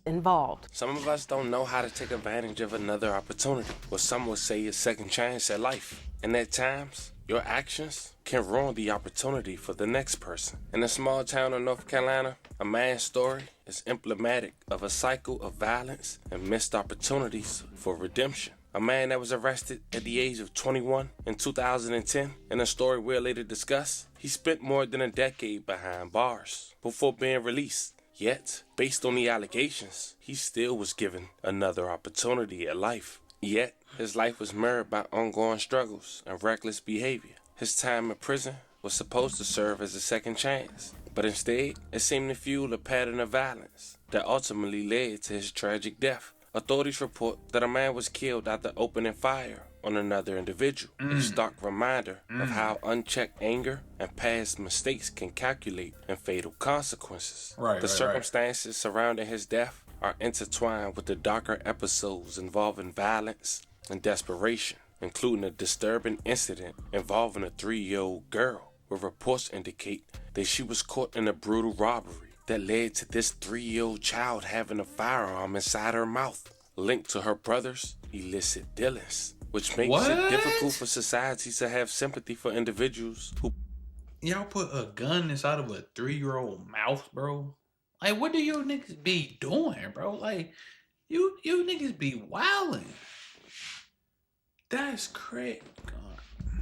involved. Some of us don't know how to take advantage of another opportunity, what some would say is second chance at life. And at times, your actions can ruin the opportunity for the next person. In a small town in North Carolina, a man's story is emblematic of a cycle of violence and missed opportunities for redemption. A man that was arrested at the age of 21 in 2010, in a story we'll later discuss, he spent more than a decade behind bars before being released. Yet, based on the allegations, he still was given another opportunity at life. Yet, his life was marred by ongoing struggles and reckless behavior. His time in prison was supposed to serve as a second chance, but instead, it seemed to fuel a pattern of violence that ultimately led to his tragic death. Authorities report that a man was killed after opening fire on another individual. A stark reminder of how unchecked anger and past mistakes can calculate in fatal consequences. The circumstances surrounding his death are intertwined with the darker episodes involving violence and desperation, including a disturbing incident involving a 3-year-old girl, where reports indicate that she was caught in a brutal robbery that led to this 3-year-old child having a firearm inside her mouth, linked to her brother's illicit dealings, which makes it difficult for society to have sympathy for individuals who... Y'all put a gun inside of a 3-year-old mouth, bro? Like, what do you niggas be doing, bro? Like, you niggas be wilding. That's crazy.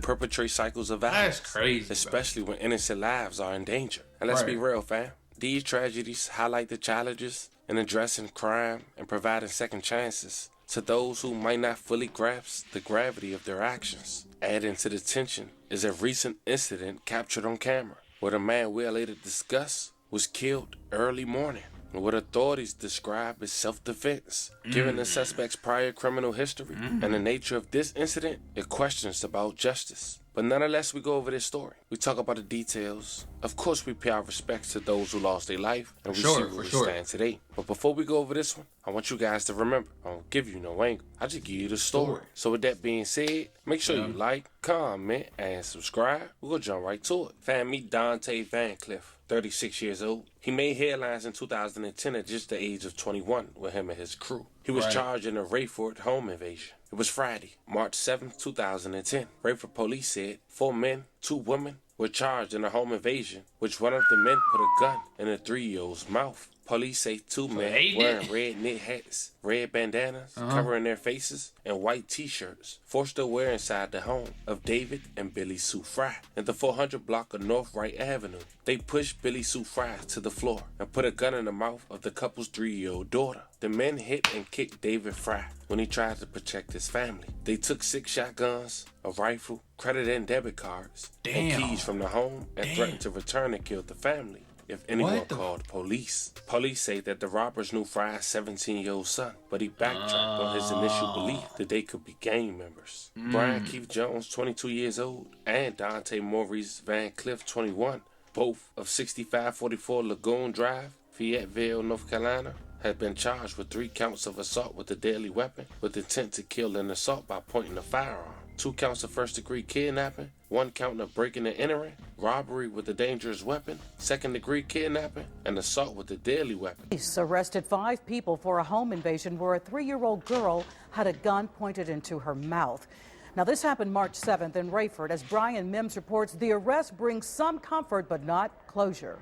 perpetrate cycles of violence. That's crazy, especially when innocent lives are in danger. And let's be real, fam. These tragedies highlight the challenges in addressing crime and providing second chances to those who might not fully grasp the gravity of their actions. Adding to the tension is a recent incident captured on camera, where the man we'll later discuss was killed early morning, what authorities describe as self-defense. Given the suspect's prior criminal history and the nature of this incident, it questions about justice. But nonetheless, we go over this story. We talk about the details. Of course, we pay our respects to those who lost their life, and we see where we stand today. But before we go over this one, I want you guys to remember, I don't give you no angle. I just give you the story. So with that being said, make sure you like, comment, and subscribe. We're going to jump right to it. Fam, meet Dante Van Cliff, 36 years old. He made headlines in 2010 at just the age of 21 with him and his crew. He was charged in a Rayford home invasion. It was Friday, March 7, 2010. Rayford police said 4 men, 2 women were charged in a home invasion, which one of the men put a gun in a 3-year-old's mouth. Police say 2 men wearing red knit hats, red bandanas covering their faces, and white t-shirts forced their way inside the home of David and Billy Sue Fry in the 400 block of North Wright Avenue. They pushed Billy Sue Fry to the floor and put a gun in the mouth of the couple's 3-year-old daughter. The men hit and kicked David Fry when he tried to protect his family. They took 6 shotguns, a rifle, credit and debit cards, and keys from the home and threatened to return and kill the family if anyone called police. Police say that the robbers knew Fry's 17-year-old son, but he backtracked on his initial belief that they could be gang members. Brian Keith Jones, 22 years old, and Dante Maurice Van Cliff, 21, both of 6544 Lagoon Drive, Fayetteville, North Carolina, had been charged with 3 counts of assault with a deadly weapon with intent to kill and assault by pointing a firearm, 2 counts of first-degree kidnapping, 1 count of breaking and entering, robbery with a dangerous weapon, second-degree kidnapping, and assault with a deadly weapon. Police arrested 5 people for a home invasion where a 3-year-old girl had a gun pointed into her mouth. Now, this happened March 7th in Rayford. As Brian Mims reports, the arrest brings some comfort but not closure.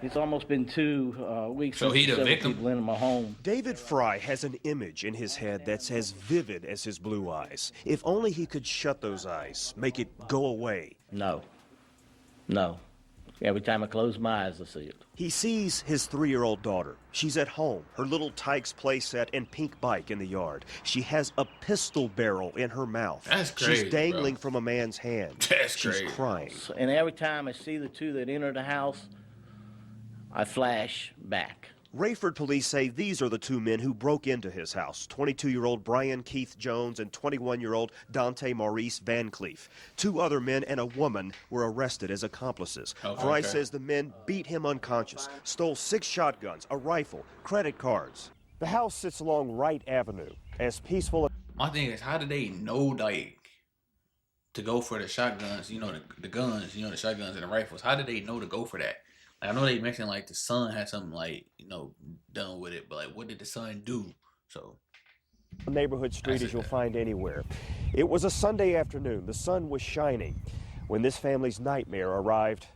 It's almost been 2 weeks since he the victim? People in my home. David Fry has an image in his head that's as vivid as his blue eyes. If only he could shut those eyes, make it go away. No. Every time I close my eyes, I see it. He sees his 3-year-old daughter. She's at home, her little Tykes playset and pink bike in the yard. She has a pistol barrel in her mouth. That's crazy, She's dangling from a man's hand. She's crying. And every time I see the 2 that enter the house, I flash back. Rayford police say these are the 2 men who broke into his house, 22-year-old Brian Keith Jones and 21-year-old Dante Maurice Van Cleef. 2 other men and a woman were arrested as accomplices. Fry says the men beat him unconscious, stole 6 shotguns, a rifle, credit cards. The house sits along Wright Avenue, as peaceful. My thing is, how did they know, like, to go for the shotguns, the guns, the shotguns and the rifles? How did they know to go for that? I know they mentioned, like, the son had something, like, done with it, but like, what did the son do? So, neighborhood street as you'll find anywhere. It was a Sunday afternoon. The sun was shining when this family's nightmare arrived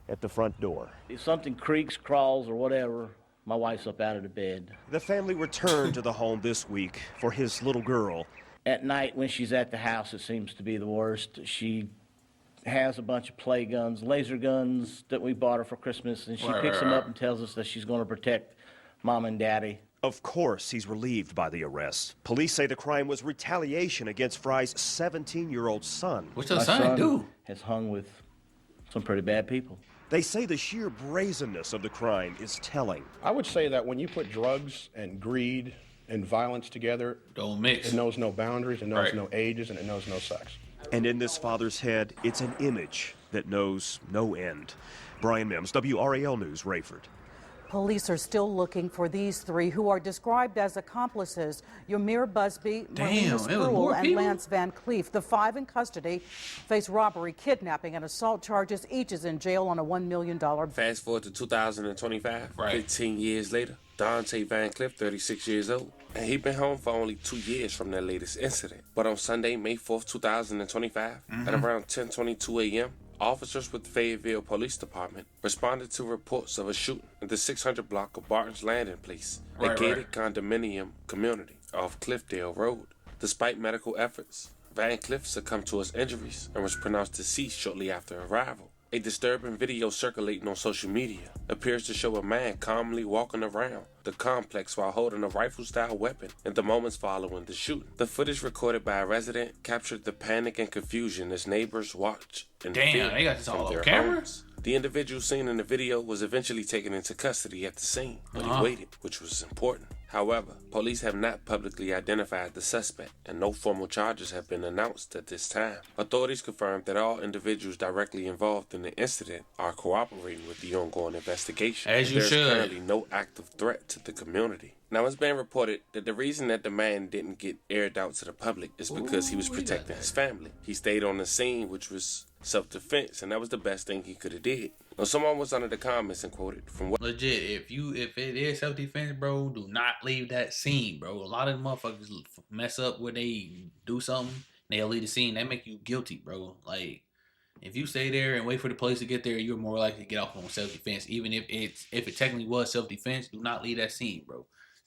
at the front door. If something creaks, crawls, or whatever, my wife's up out of the bed. The family returned to the home this week for his little girl. At night when she's at the house, it seems to be the worst. She has a bunch of play guns, laser guns that we bought her for Christmas, and she picks them up and tells us that she's going to protect Mom and Daddy. Of course, he's relieved by the arrest. Police say the crime was retaliation against Fry's 17-year-old son. What's your son do? Has hung with some pretty bad people. They say the sheer brazenness of the crime is telling. I would say that when you put drugs and greed and violence together, don't mix. It knows no boundaries, it knows no ages, and it knows no sex. And in this father's head, it's an image that knows no end. Brian Mims, WRAL News, Rayford. Police are still looking for these three who are described as accomplices: Ymir Busby, Marlena Spruill, and Lance Van Cleef. The five in custody face robbery, kidnapping, and assault charges. Each is in jail on a $1 million. Fast forward to 2025, 15 years later, Dante Van Cleef, 36 years old, and he'd been home for only 2 years from their latest incident. But on Sunday, May 4th, 2025, at around 10:22 a.m., officers with the Fayetteville Police Department responded to reports of a shooting in the 600 block of Barton's Landing Place, a gated condominium community off Cliffdale Road. Despite medical efforts, Van Cleef succumbed to his injuries and was pronounced deceased shortly after arrival. A disturbing video circulating on social media appears to show a man calmly walking around the complex while holding a rifle-style weapon in the moments following the shooting. The footage recorded by a resident captured the panic and confusion as neighbors watched in fear they got this all from on their camera? homes. The individual seen in the video was eventually taken into custody at the scene, but he waited, which was important. However, police have not publicly identified the suspect, and no formal charges have been announced at this time. Authorities confirmed that all individuals directly involved in the incident are cooperating with the ongoing investigation. As you should. There's currently no active threat to the community. Now, it's been reported that the reason that the man didn't get aired out to the public is because he was protecting his family. He stayed on the scene, which was self-defense, and that was the best thing he could have did. Now, someone was under the comments and quoted from what... Legit, if it is self-defense, bro, do not leave that scene, bro. A lot of motherfuckers mess up when they do something, they'll leave the scene. That make you guilty, bro. Like, if you stay there and wait for the police to get there, you're more likely to get off on self-defense. Even if it technically was self-defense, do not leave that scene, bro.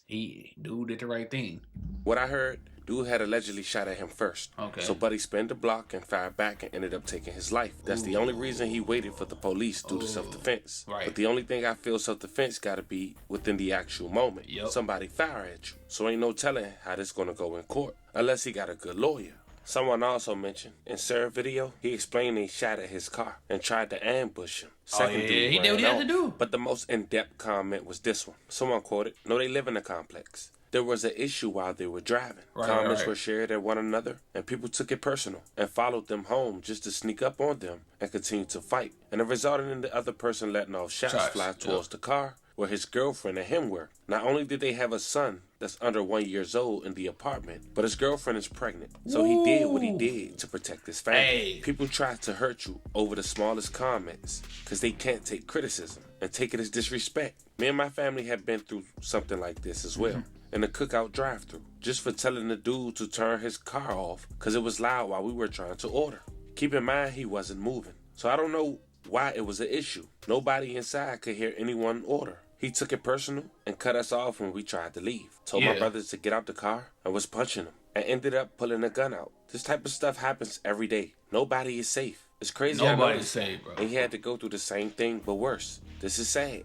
Dude did the right thing. What I heard, dude had allegedly shot at him first. Okay. So Buddy spun the block and fired back and ended up taking his life. That's the only reason he waited for the police due to self-defense. Right. But the only thing I feel self-defense got to be within the actual moment. Yep. Somebody fire at you. So ain't no telling how this going to go in court unless he got a good lawyer. Someone also mentioned in Sarah's video, he explained they shot at his car and tried to ambush him. Second dude he did what he had to do. But the most in-depth comment was this one. Someone quoted, "No, they live in a complex. There was an issue while they were driving. Comments were shared at one another, and people took it personal and followed them home just to sneak up on them and continue to fight. And it resulted in the other person letting off shots fly towards the car where his girlfriend and him were. Not only did they have a son that's under 1 year old in the apartment, but his girlfriend is pregnant. So he did what he did to protect his family. Hey. People try to hurt you over the smallest comments because they can't take criticism and take it as disrespect. Me and my family have been through something like this as well. In the cookout drive-thru, just for telling the dude to turn his car off because it was loud while we were trying to order. Keep in mind he wasn't moving, so I don't know why it was an issue. Nobody inside could hear anyone order. He took it personal and cut us off when we tried to leave. Told my brothers to get out the car and was punching him and ended up pulling a gun out. This type of stuff happens every day. Nobody is safe. It's crazy. Nobody's safe, bro. And he had to go through the same thing, but worse. This is sad.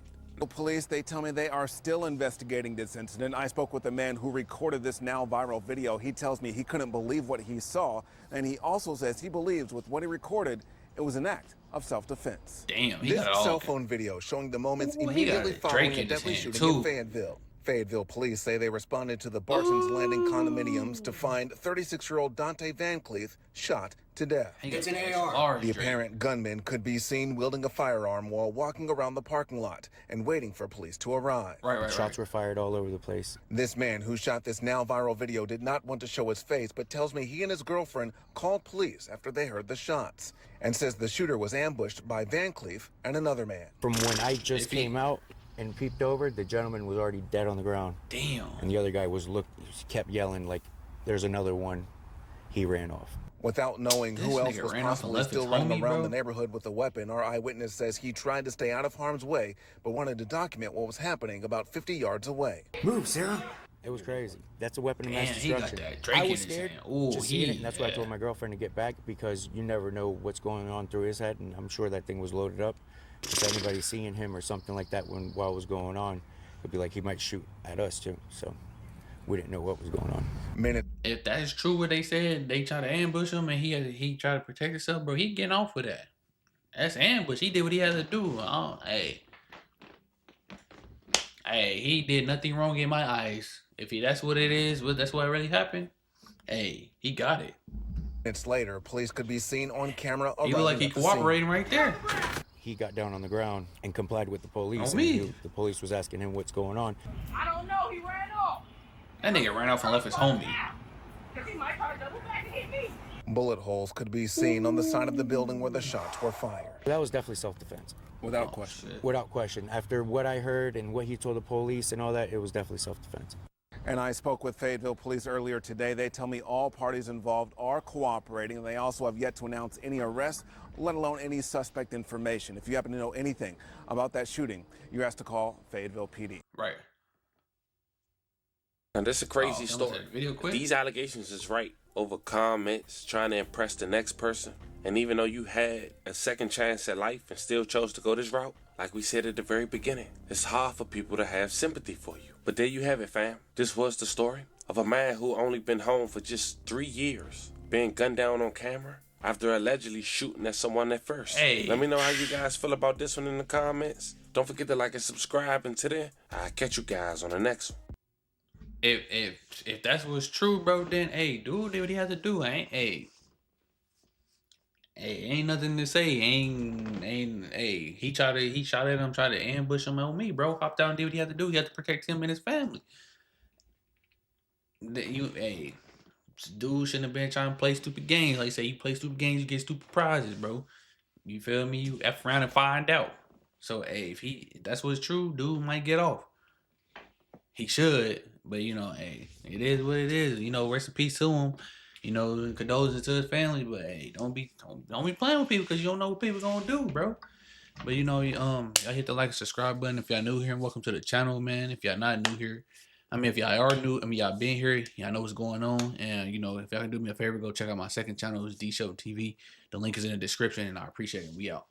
Police, they tell me they are still investigating this incident. I spoke with a man who recorded this now viral video. He tells me he couldn't believe what he saw, and he also says he believes with what he recorded, it was an act of self-defense. Damn, he this got it all. cell phone video showing the moments Ooh, immediately following Drake a in his deadly hand, shooting in too. Fayetteville. Fayetteville police say they responded to the Barton's Landing condominiums to find 36-year-old Dante Van Cleef shot to death. It's an AR. The apparent gunman could be seen wielding a firearm while walking around the parking lot and waiting for police to arrive. Shots were fired all over the place. This man who shot this now viral video did not want to show his face, but tells me he and his girlfriend called police after they heard the shots and says the shooter was ambushed by Van Cleef and another man. From when I just came out, and peeped over, the gentleman was already dead on the ground. Damn. And the other guy kept yelling like, "There's another one." He ran off. Without knowing This who else nigga was ran off and possibly left his still running homie, around bro. the neighborhood with a weapon, our eyewitness says he tried to stay out of harm's way, but wanted to document what was happening about 50 yards away. Move, Sarah. It was crazy. That's a weapon of mass Damn, he got destruction. that Drake I in was his scared hand. Ooh, just seeing it, and that's why I told my girlfriend to get back, because you never know what's going on through his head, and I'm sure that thing was loaded up. If anybody seeing him or something like that while it was going on, it'd be like he might shoot at us too. So we didn't know what was going on. If that's true what they said, they tried to ambush him and he tried to protect himself, bro. He getting off with that. That's ambush. He did what he had to do. Hey, he did nothing wrong in my eyes. If that's what it is, that's what really happened. Hey, he got it. Minutes later, police could be seen on camera. He looked like he cooperating right there. He got down on the ground and complied with the police. On me. And the police was asking him what's going on. I don't know. He ran off. That nigga ran off and left his homie. Because he might try to double back and hit me. Bullet holes could be seen on the side of the building where the shots were fired. That was definitely self-defense. Without question. Without question. After what I heard and what he told the police and all that, it was definitely self-defense. And I spoke with Fayetteville police earlier today. They tell me all parties involved are cooperating. They also have yet to announce any arrests, let alone any suspect information. If you happen to know anything about that shooting, you're asked to call Fayetteville PD. Right. And this is a crazy story. Video quick. These allegations is right over comments, trying to impress the next person. And even though you had a second chance at life and still chose to go this route, like we said at the very beginning, it's hard for people to have sympathy for you. But there you have it, fam. This was the story of a man who only been home for just 3 years, being gunned down on camera after allegedly shooting at someone at first. Hey. Let me know how you guys feel about this one in the comments. Don't forget to like and subscribe. And to then, I'll catch you guys on the next one. If that's what's true, bro, then hey, dude did what he had to do. Ain't nothing to say. He shot at him, tried to ambush him on me, bro. Hopped down and did what he had to do. He had to protect him and his family. Dude shouldn't have been trying to play stupid games. Like you say, you play stupid games, you get stupid prizes, bro. You feel me? You F around and find out. So if that's what's true, dude might get off. He should, but it is what it is. Rest in peace to him. Condolences to his family, but hey, don't be playing with people because you don't know what people gonna do, bro. But y'all hit the like and subscribe button if y'all new here, and welcome to the channel, man. If y'all not new here, if y'all are new, y'all been here, y'all know what's going on. And if y'all can do me a favor, go check out my second channel, it's D.SHELTONTV. The link is in the description, and I appreciate it. We out.